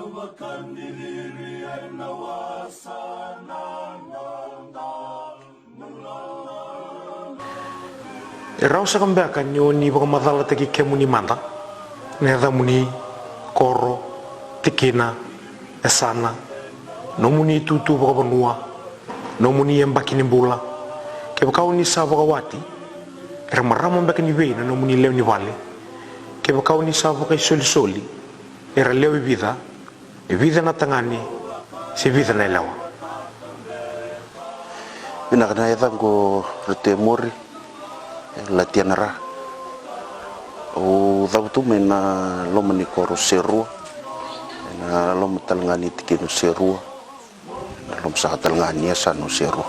E rausa kambea nyoni baka madala teki kemuni manda neda muni koro tikina esana no muni tutu baka banua no muni embaki ni bula ke baka uni sa baka wati era marama baka ni veina no muni leo ni vale ke baka uni sa baka soli era leo e vida na tangani se vida na ilawa ina kana eta ko rete mori latihan ra o dautu mena lomani koro serua na lom talngani tikino serua na lom sa talngani sano serua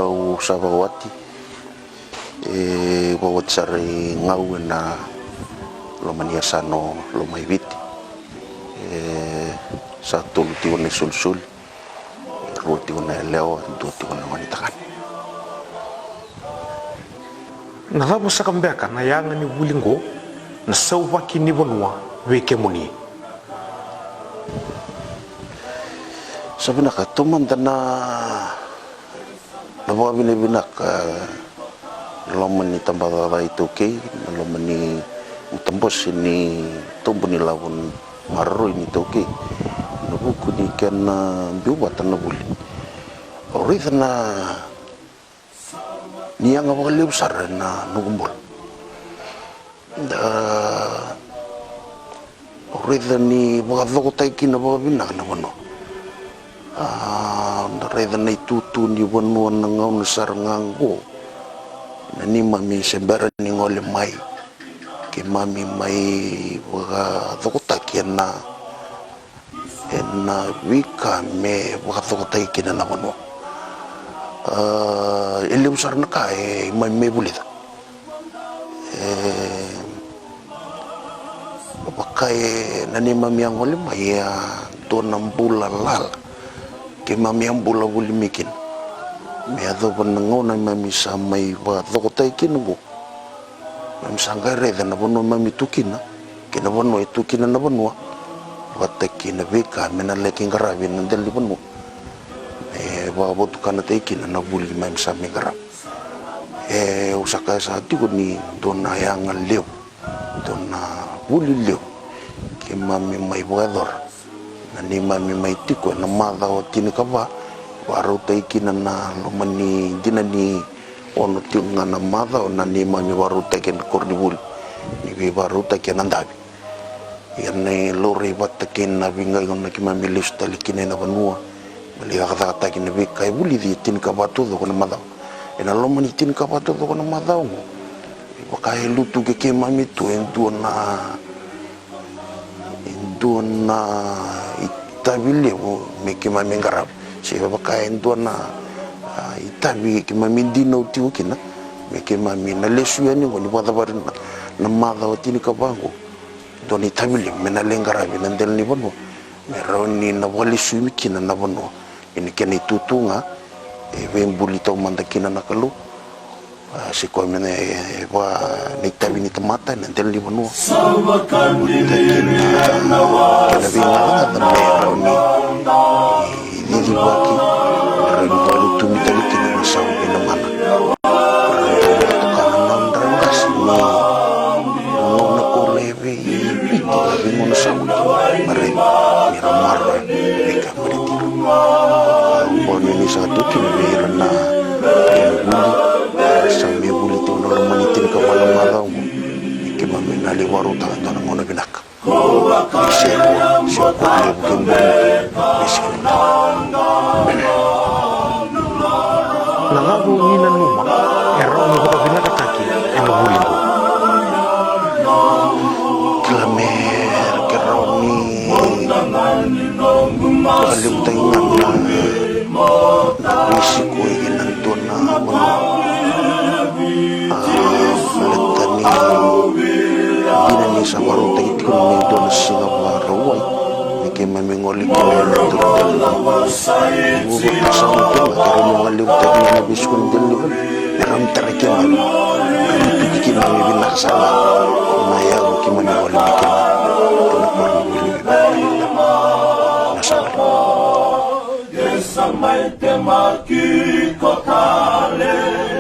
o sabawati bawat sari ngau na lomani sano lomai viti satu tiwan sul ruti wana leo dua tiwan wanita kan na dhabu sa kambeka na yanga ni wulingo na sauwa kini bonua weke muni sabina ka tuman dana na bawa binak lomani tambah itu ke lomani utambos ini tumbuh ni lawan marro ini toke na buku ni kan biubatan na buli ori na niya nga mga besar na nugumbol orida ni mga dhokotay kinabaga binak na wano narida na itutu ni wano na ngaw na sarangang ko na ni mami sembara ni ngole may ki mami may mga dhokotay kina na wika me mga dhokotay kina na wano ele besar na ka may bulida pakai nani mami yang oleh maya doon ng bula lal kay mami yang bula buli mikin may ado panangaw na mami sa may wadokotay kinugo mami sangkay reda na bono mami tukin na kinabono itukin na bono watay kinabika minaleking karabin ng dali bono bawa na taikin na buli may sami garap usaka sa hati ko ni doon na hayangan liw doon na buli liw kay mami may buwador na ni mami may tiko na madaw tinikaba waro taikin na lumani di na ni ono tinga na madaw na ni mami waro taikin kornibul ni waro taikin ang dabi yan na lori batakin na bingay kung nakimami liw talikin na banua liha kata kini bikai buli di tin kapatu do kona madau ena lomani tin kapatu do kona madau pakai lutu ke mami tu endu na itabili me ke mami garap si pakai endu na itabi ke mami dino tiu kina me ke mami na lesu yani ngoni pada bar na madau tin kapango do ni itabili me na lengarap nandel ni bono meroni na wali su mikina na bono ini kena tutunga buli tau mandakina nakalu si ko mena wa niktabi ni tamata nanti li banu kena binga na meroni ini waki meroni balu tumi tali kina nasau ina mana tukana nan rangas ni ngong na kolewe bingo na sau mare miramara eka beriti bon ini satu kini na buli sambil buli tu orang menitin ke malam malam iki maminali waru tangan ngono binak siapa dia bukan miskin nangabu nginan muma ero mo baka binak ataki emo buli ko klamer keroni kalim taingan na risiko ingin nandun na ni sa baru tay ti ko may doon sa baraway ni kay mamingoli ko na turdan mo sa ko pero mo ngaliw tay na biskon din ni ram tarakin ito ki na mi binakasala na yaw ki manawali ki na mai te maki ko tale